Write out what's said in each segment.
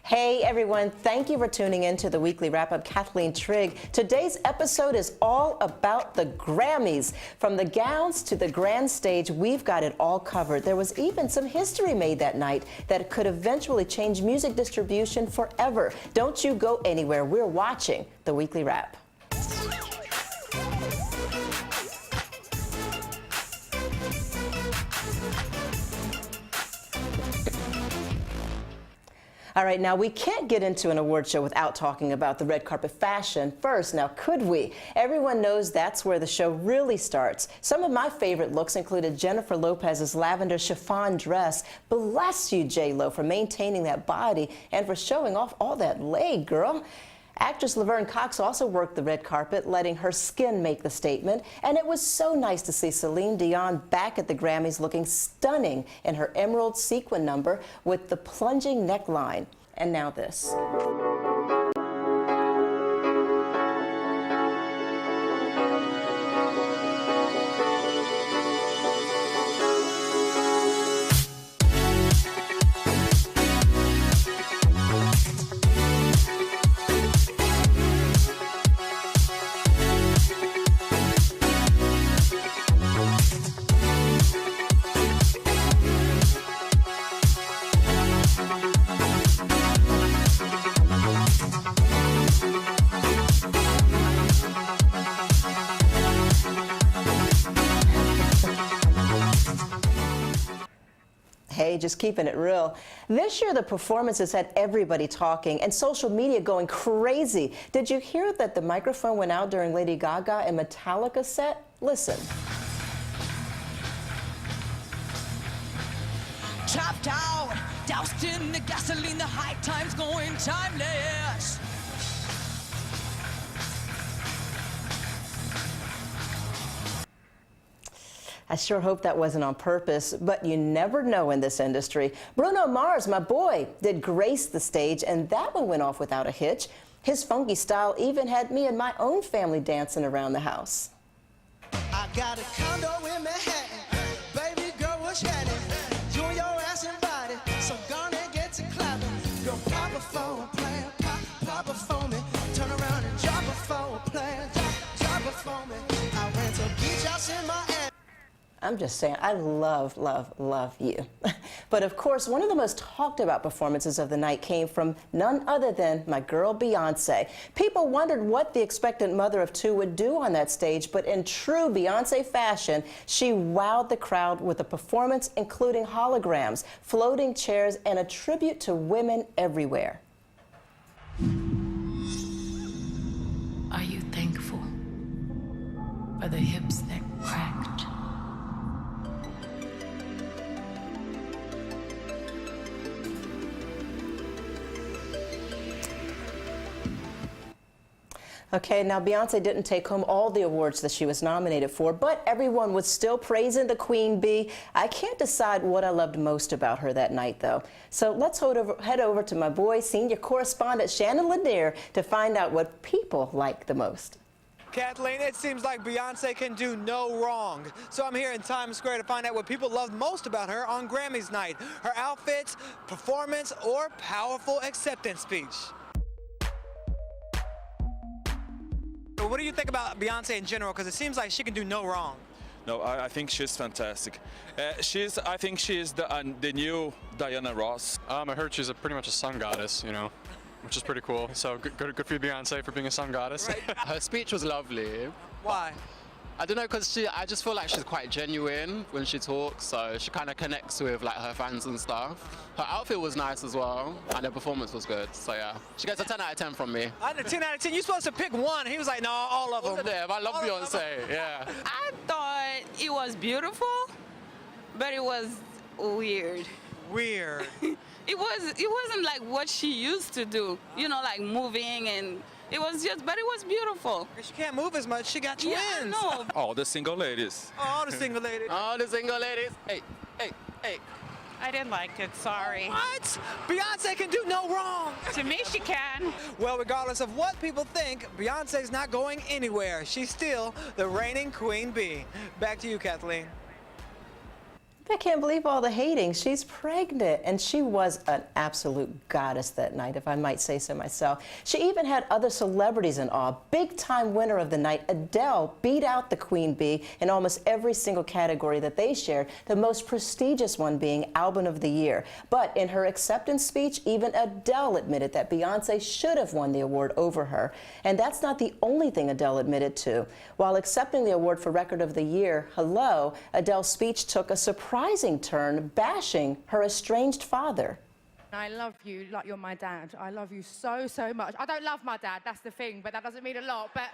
Hey everyone, thank you for tuning in to the weekly wrap-up. Kathleen Trigg. Today's episode is all about the Grammys. From the gowns to the grand stage, we've got it all covered. There was even some history made that night that could eventually change music distribution forever. Don't you go anywhere. We're watching the weekly wrap. All right, now we can't get into an award show without talking about the red carpet fashion first. Now, could we? Everyone knows that's where the show really starts. Some of my favorite looks included Jennifer Lopez's lavender chiffon dress. Bless you, J-Lo, for maintaining that body and for showing off all that leg, girl. Actress Laverne Cox also worked the red carpet, letting her skin make the statement. And it was so nice to see Celine Dion back at the Grammys looking stunning in her emerald sequin number with the plunging neckline. And now this. Hey, just keeping it real. This year, the performances had everybody talking and social media going crazy. Did you hear that the microphone went out during Lady Gaga and Metallica set? Listen. Chopped out, doused in the gasoline, the high times going timeless. I sure hope that wasn't on purpose, but you never know in this industry. Bruno Mars, my boy, did grace the stage, and that one went off without a hitch. His funky style even had me and my own family dancing around the house. I got a condo in Manhattan, baby girl, what's happening? You and your ass invited, so gonna get to clapping. Go pop a phone, play, pop a phone, turn around and drop a phone, play, drop a phone. I went to beach house in Miami. I'm just saying, I love, love, love you. But of course, one of the most talked about performances of the night came from none other than my girl Beyonce. People wondered what the expectant mother of two would do on that stage, but in true Beyonce fashion, she wowed the crowd with a performance including holograms, floating chairs, and a tribute to women everywhere. Are you thankful for the hips that cracked? Okay, now Beyonce didn't take home all the awards that she was nominated for, but everyone was still praising the Queen Bee. I can't decide what I loved most about her that night, though. So let's head over to my boy, senior correspondent Shannon Lanier, to find out what people like the most. Kathleen, it seems like Beyonce can do no wrong. So I'm here in Times Square to find out what people love most about her on Grammys night. Her outfits, performance, or powerful acceptance speech. What do you think about Beyonce in general? Because it seems like she can do no wrong. No, I think she's fantastic. I think she is the new Diana Ross. I heard she's pretty much a sun goddess, you know, which is pretty cool. So good for you, Beyonce, for being a sun goddess. Right. Her speech was lovely. Why? I don't know, because I just feel like she's quite genuine when she talks, so she kind of connects with like her fans and stuff. Her outfit was nice as well, and her performance was good. So yeah, she gets a 10 out of 10 from me. 10 out of 10. You're supposed to pick one. He was like, no, all of them. I love Beyonce. Yeah. I thought it was beautiful, but it was weird. Weird. It wasn't like what she used to do, you know, like moving, and it was just, but it was beautiful. She can't move as much. She got twins. Yeah, no. All the single ladies. All the single ladies. All the single ladies. Hey, hey, hey. I didn't like it, sorry. What? Beyonce can do no wrong. To me, she can. Well, regardless of what people think, Beyonce's not going anywhere. She's still the reigning Queen Bee. Back to you, Kathleen. I can't believe all the hating. She's pregnant, and she was an absolute goddess that night, if I might say so myself. She even had other celebrities in awe. Big-time winner of the night, Adele beat out the Queen Bee in almost every single category that they shared, the most prestigious one being Album of the Year. But in her acceptance speech, even Adele admitted that Beyonce should have won the award over her. And that's not the only thing Adele admitted to. While accepting the award for Record of the Year, Hello, Adele's speech took a surprising turn, bashing her estranged father. I love you like you're my dad. I love you so, so much. I don't love my dad, that's the thing, but that doesn't mean a lot. But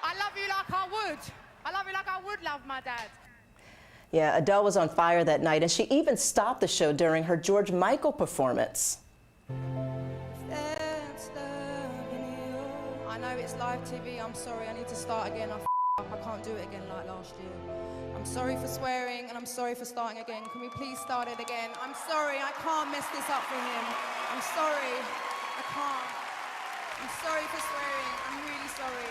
I love you like I would. I love you like I would love my dad. Yeah, Adele was on fire that night, and she even stopped the show during her George Michael performance. I know it's live TV. I'm sorry, I need to start again. I can't do it again like last year. I'm sorry for swearing, and I'm sorry for starting again. Can we please start it again? I'm sorry, I can't mess this up for him. I'm sorry, I can't. I'm sorry for swearing, I'm really sorry.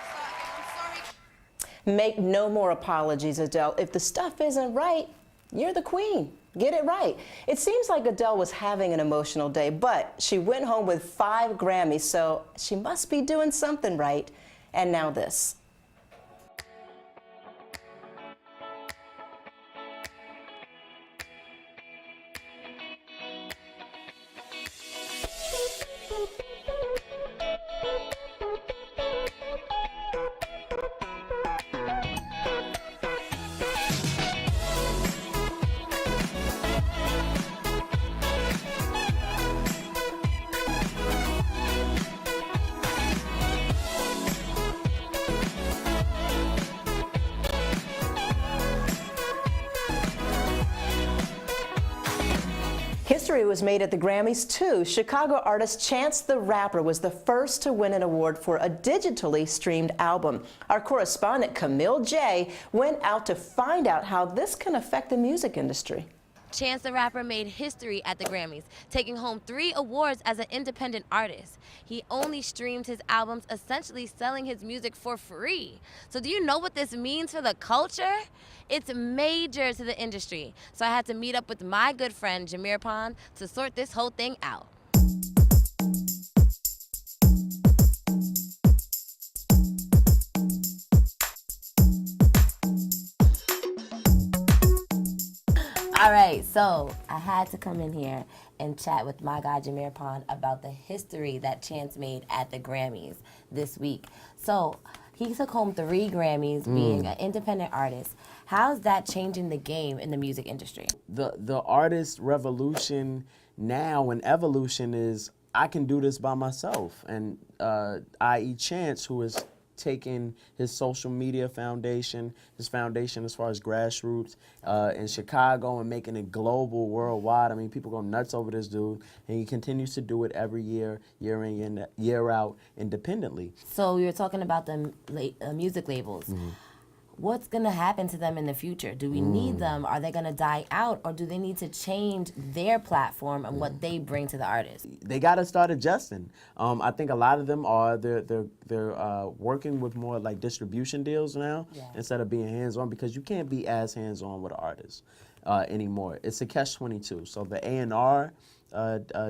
Start again, I'm sorry. Make no more apologies, Adele. If the stuff isn't right, you're the queen. Get it right. It seems like Adele was having an emotional day, but she went home with 5 Grammys, so she must be doing something right. And now this. History was made at the Grammys, too. Chicago artist Chance the Rapper was the first to win an award for a digitally streamed album. Our correspondent, Camille J., went out to find out how this can affect the music industry. Chance the Rapper made history at the Grammys, taking home 3 awards as an independent artist. He only streamed his albums, essentially selling his music for free. So do you know what this means for the culture? It's major to the industry. So I had to meet up with my good friend, Jameer Pond, to sort this whole thing out. All right, so I had to come in here and chat with my guy Jameer Pond about the history that Chance made at the Grammys this week. So he took home 3 Grammys being an independent artist. How's that changing the game in the music industry? The artist revolution now and evolution is I can do this by myself. And i.e. Chance, who is taking his social media foundation, his foundation as far as grassroots in Chicago and making it global, worldwide. I mean, people go nuts over this dude, and he continues to do it every year, year in, year out, independently. So you're talking about the music labels. What's going to happen to them in the future? Do we need them? Are they going to die out? Or do they need to change their platform and what they bring to the artist? They got to start adjusting. I think a lot of them are, they're working with more like distribution deals now instead of being hands-on, because you can't be as hands-on with an artist anymore. It's a catch-22. So the A&R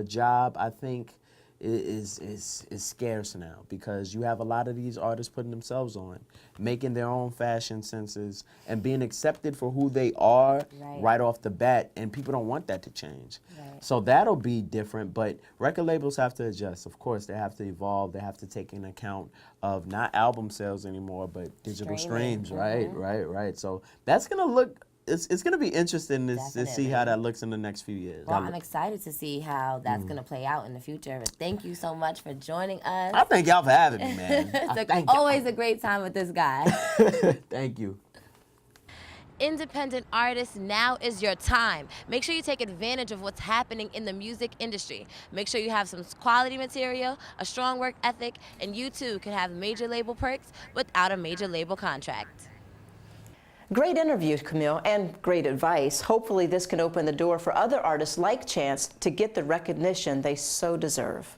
job, I think, is scarce now, because you have a lot of these artists putting themselves on, making their own fashion senses, and being accepted for who they are right off the bat, and people don't want that to change. So that'll be different, but record labels have to adjust. Of course, they have to evolve. They have to take into account of not album sales anymore, but digital streams, right. So that's gonna look, it's going to be interesting to see how that looks in the next few years. Well, I'm excited to see how that's going to play out in the future. But thank you so much for joining us. I thank y'all for having me, man. It's always a great time with this guy. Thank you. Independent artists, now is your time. Make sure you take advantage of what's happening in the music industry. Make sure you have some quality material, a strong work ethic, and you too can have major label perks without a major label contract. Great interview, Camille, and great advice. Hopefully this can open the door for other artists like Chance to get the recognition they so deserve.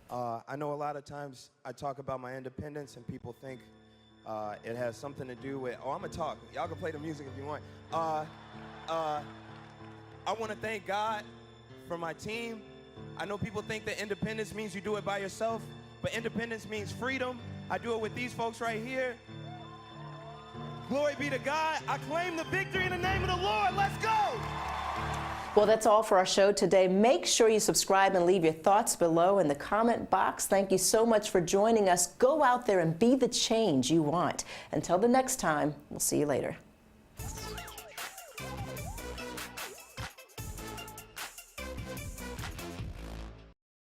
I know a lot of times I talk about my independence and people think it has something to do with, oh, I'm gonna talk. Y'all can play the music if you want. I want to thank God for my team. I know people think that independence means you do it by yourself, but independence means freedom. I do it with these folks right here. Glory be to God. I claim the victory in the name of the Lord. Let's go. Well, that's all for our show today. Make sure you subscribe and leave your thoughts below in the comment box. Thank you so much for joining us. Go out there and be the change you want. Until the next time, we'll see you later.